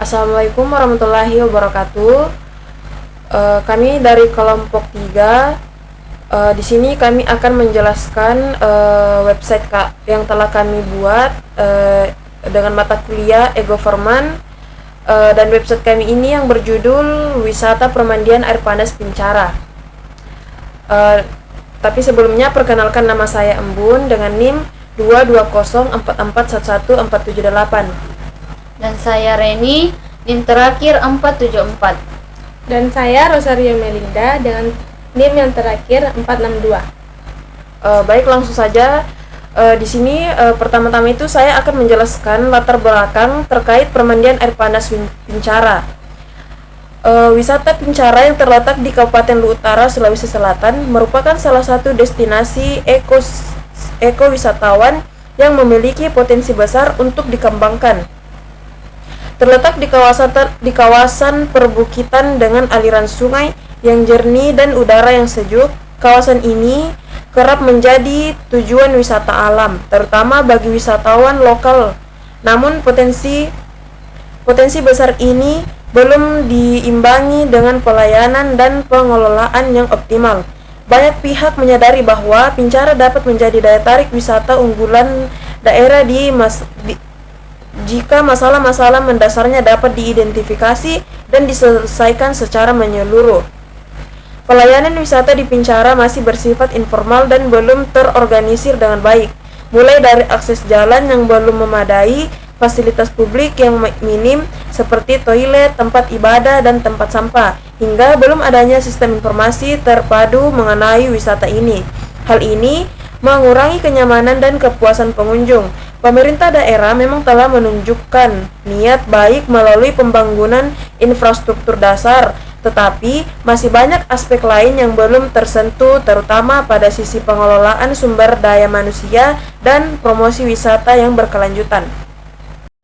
Assalamualaikum warahmatullahi wabarakatuh. Kami dari kelompok 3. Di sini kami akan menjelaskan website yang telah kami buat dengan mata kuliah e-government, dan website kami ini yang berjudul Wisata Permandian Air Panas Pincara. Tapi sebelumnya perkenalkan, nama saya Embun dengan NIM 22044111478. Dan saya Reni, NIM terakhir 474. Dan saya Rosario Melinda dengan NIM yang terakhir 462. Baik, langsung saja. Di sini pertama-tama itu saya akan menjelaskan latar belakang terkait permandian air panas Pincara. Wisata Pincara yang terletak di Kabupaten Lu Utara, Sulawesi Selatan merupakan salah satu destinasi ekowisatawan yang memiliki potensi besar untuk dikembangkan. Terletak di kawasan perbukitan dengan aliran sungai yang jernih dan udara yang sejuk, kawasan ini kerap menjadi tujuan wisata alam, terutama bagi wisatawan lokal. Namun potensi besar ini belum diimbangi dengan pelayanan dan pengelolaan yang optimal. Banyak pihak menyadari bahwa Pincara dapat menjadi daya tarik wisata unggulan daerah jika masalah-masalah mendasarnya dapat diidentifikasi dan diselesaikan secara menyeluruh. Pelayanan wisata di Pincara masih bersifat informal dan belum terorganisir dengan baik, mulai dari akses jalan yang belum memadai, fasilitas publik yang minim seperti toilet, tempat ibadah, dan tempat sampah, hingga belum adanya sistem informasi terpadu mengenai wisata ini. Hal ini mengurangi kenyamanan dan kepuasan pengunjung. Pemerintah daerah memang telah menunjukkan niat baik melalui pembangunan infrastruktur dasar, tetapi masih banyak aspek lain yang belum tersentuh, terutama pada sisi pengelolaan sumber daya manusia dan promosi wisata yang berkelanjutan.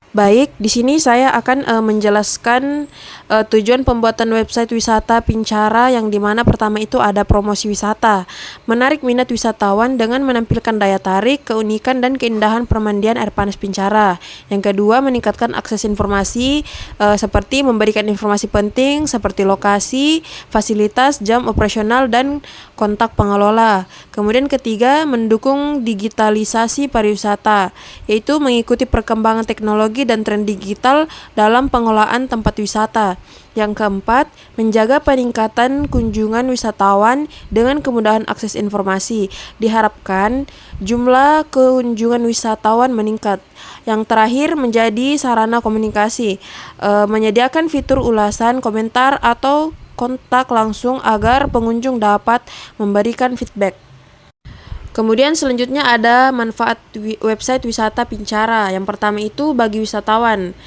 Baik, di sini saya akan menjelaskan tujuan pembuatan website wisata Pincara, yang dimana pertama itu ada promosi wisata, menarik minat wisatawan dengan menampilkan daya tarik, keunikan dan keindahan permandian air panas Pincara. Yang kedua, meningkatkan akses informasi seperti memberikan informasi penting seperti lokasi, fasilitas, jam operasional dan kontak pengelola. Kemudian ketiga, mendukung digitalisasi pariwisata, yaitu mengikuti perkembangan teknologi dan tren digital dalam pengelolaan tempat wisata. Yang keempat, menjaga peningkatan kunjungan wisatawan dengan kemudahan akses informasi. Diharapkan jumlah kunjungan wisatawan meningkat. Yang terakhir, menjadi sarana komunikasi, menyediakan fitur ulasan, komentar, atau kontak langsung agar pengunjung dapat memberikan feedback. Kemudian selanjutnya ada manfaat website wisata Pincara. Yang pertama itu bagi wisatawan.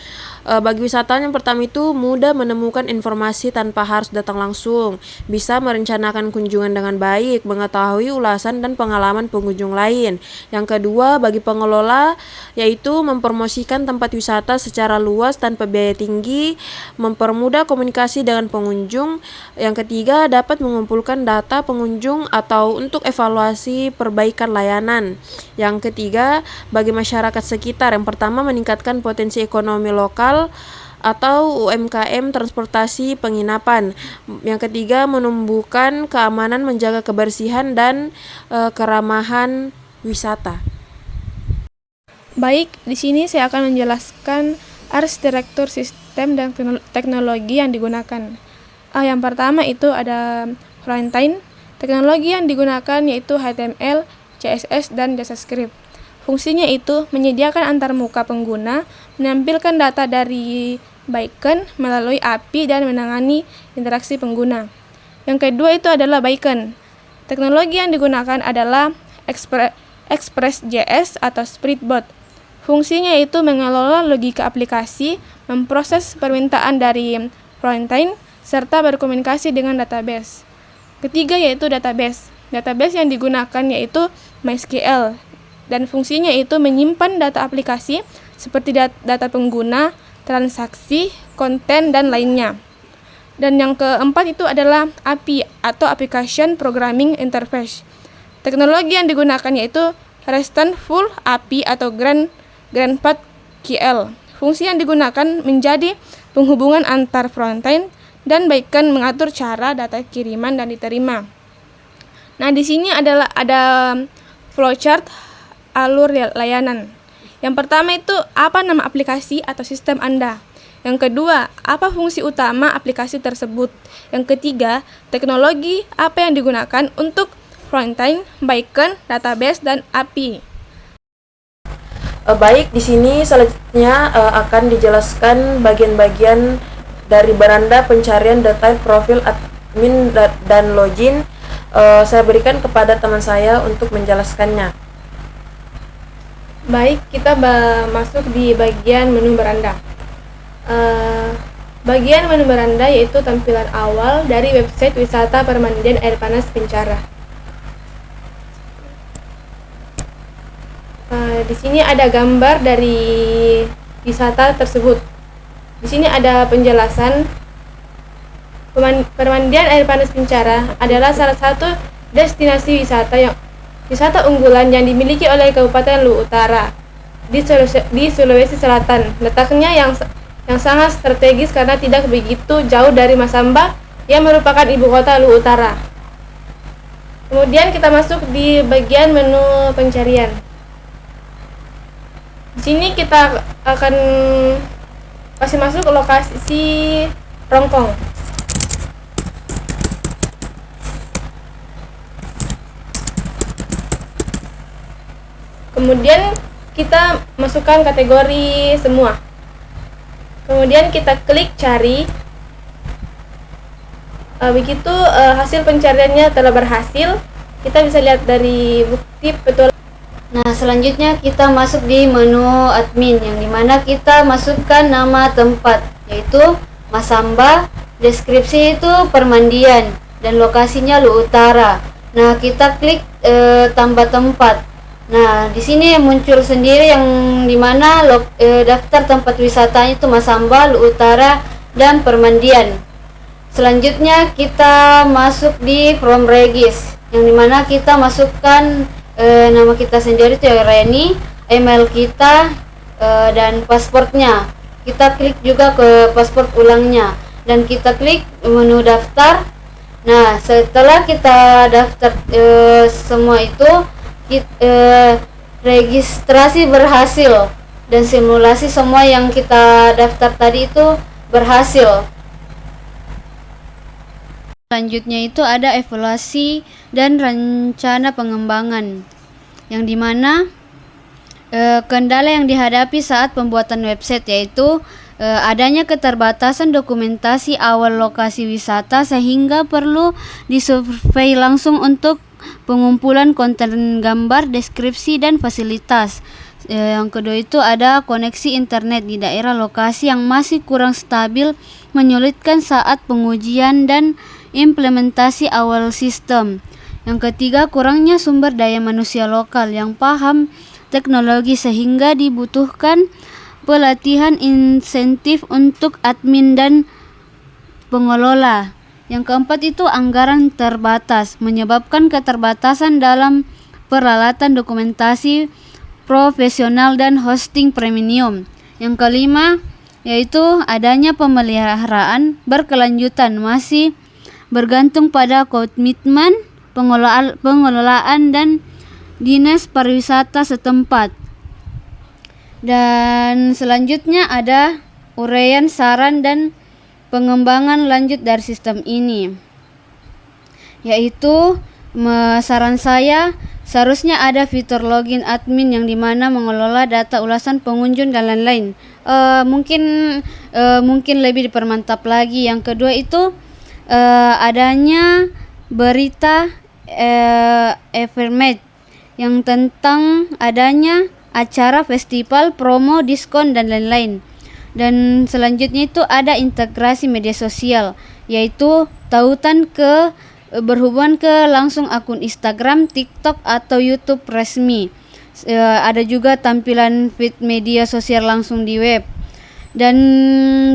Bagi wisatawan yang pertama itu mudah menemukan informasi tanpa harus datang langsung, bisa merencanakan kunjungan dengan baik, mengetahui ulasan dan pengalaman pengunjung lain. Yang kedua, bagi pengelola, yaitu mempromosikan tempat wisata secara luas tanpa biaya tinggi, mempermudah komunikasi dengan pengunjung. Yang ketiga, dapat mengumpulkan data pengunjung atau untuk evaluasi perbaikan layanan. Yang ketiga, bagi masyarakat sekitar, yang pertama meningkatkan potensi ekonomi lokal atau UMKM transportasi penginapan. Yang ketiga, menumbuhkan keamanan, menjaga kebersihan dan keramahan wisata. Baik, di sini saya akan menjelaskan arsitektur sistem dan teknologi yang digunakan. Yang pertama itu ada frontend. Teknologi yang digunakan yaitu HTML, CSS, dan JavaScript. Fungsinya itu menyediakan antarmuka pengguna, menampilkan data dari backend melalui API dan menangani interaksi pengguna. Yang kedua itu adalah backend. Teknologi yang digunakan adalah Express.js atau Springboot. Fungsinya itu mengelola logika aplikasi, memproses permintaan dari frontend, serta berkomunikasi dengan database. Ketiga yaitu database. Database yang digunakan yaitu MySQL. Dan fungsinya itu menyimpan data aplikasi seperti data pengguna, transaksi, konten, dan lainnya. Dan yang keempat itu adalah API atau Application Programming Interface. Teknologi yang digunakan yaitu RESTful API atau Grandpad QL. Fungsi yang digunakan menjadi penghubungan antar frontend, dan baikkan mengatur cara data kiriman dan diterima. Nah, di sini ada flowchart alur layanan. Yang pertama itu apa nama aplikasi atau sistem Anda. Yang kedua, apa fungsi utama aplikasi tersebut. Yang ketiga, teknologi apa yang digunakan untuk frontend, backend, database, dan API. Baik, di sini selanjutnya akan dijelaskan bagian-bagian dari beranda pencarian detail profil admin dan login. Saya berikan kepada teman saya untuk menjelaskannya. Baik, kita masuk di bagian menu beranda. Bagian menu beranda yaitu tampilan awal dari website wisata Permandian Air Panas Pencara. Di sini ada gambar dari wisata tersebut. Di sini ada penjelasan Permandian Air Panas Pencara adalah salah satu destinasi wisata unggulan yang dimiliki oleh Kabupaten Luwu Utara di Sulawesi Selatan. Letaknya yang sangat strategis karena tidak begitu jauh dari Masamba yang merupakan ibu kota Luwu Utara. Kemudian kita masuk di bagian menu pencarian. Di sini kita akan kasih masuk ke lokasi Rongkong. Kemudian kita masukkan kategori semua. Kemudian kita klik cari. Begitu hasil pencariannya telah berhasil, kita bisa lihat dari bukti petualangan. Nah, selanjutnya kita masuk di menu admin, yang dimana kita masukkan nama tempat, yaitu Masamba, deskripsi itu Permandian, dan lokasinya Luwu Utara. Nah, kita klik tambah tempat. Nah, di sini muncul sendiri yang dimana daftar tempat wisatanya itu Masamba, Luwu Utara, dan Permandian. Selanjutnya kita masuk di From Regis, yang dimana kita masukkan nama kita sendiri itu Reni, email kita, dan pasportnya. Kita klik juga ke paspor ulangnya dan kita klik menu daftar. Nah, setelah kita daftar semua itu, registrasi berhasil dan simulasi semua yang kita daftar tadi itu berhasil. Selanjutnya itu ada evaluasi dan rencana pengembangan, yang dimana kendala yang dihadapi saat pembuatan website yaitu adanya keterbatasan dokumentasi awal lokasi wisata sehingga perlu disurvei langsung untuk pengumpulan konten gambar, deskripsi, dan fasilitas. Yang kedua itu ada koneksi internet di daerah lokasi yang masih kurang stabil, menyulitkan saat pengujian dan implementasi awal sistem. Yang ketiga, kurangnya sumber daya manusia lokal yang paham teknologi sehingga dibutuhkan pelatihan insentif untuk admin dan pengelola. Yang keempat itu anggaran terbatas, menyebabkan keterbatasan dalam peralatan dokumentasi profesional dan hosting premium. Yang kelima yaitu adanya pemeliharaan berkelanjutan masih bergantung pada komitmen pengelolaan dan dinas pariwisata setempat. Dan selanjutnya ada uraian saran dan pengembangan lanjut dari sistem ini, yaitu saran saya seharusnya ada fitur login admin yang dimana mengelola data ulasan pengunjung dan lain-lain. Mungkin lebih dipermantap lagi. Yang kedua itu adanya berita affirmate yang tentang adanya acara festival, promo, diskon, dan lain-lain. Dan selanjutnya itu ada integrasi media sosial, yaitu tautan berhubungan ke langsung akun Instagram, TikTok, atau YouTube resmi. Ada juga tampilan feed media sosial langsung di web. Dan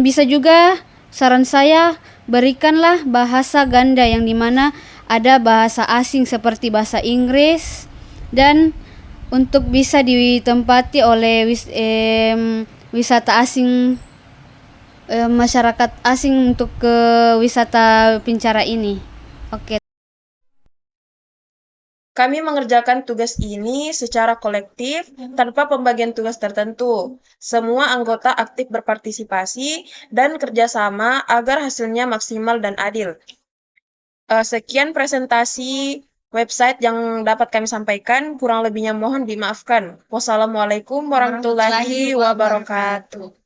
bisa juga saran saya berikanlah bahasa ganda yang dimana ada bahasa asing seperti bahasa Inggris, dan untuk bisa ditempati oleh wisata asing masyarakat asing untuk ke wisata Pincara ini. Oke. Kami mengerjakan tugas ini secara kolektif tanpa pembagian tugas tertentu. Semua anggota aktif berpartisipasi dan kerjasama agar hasilnya maksimal dan adil. Sekian presentasi website yang dapat kami sampaikan. Kurang lebihnya mohon dimaafkan. Wassalamualaikum warahmatullahi wabarakatuh.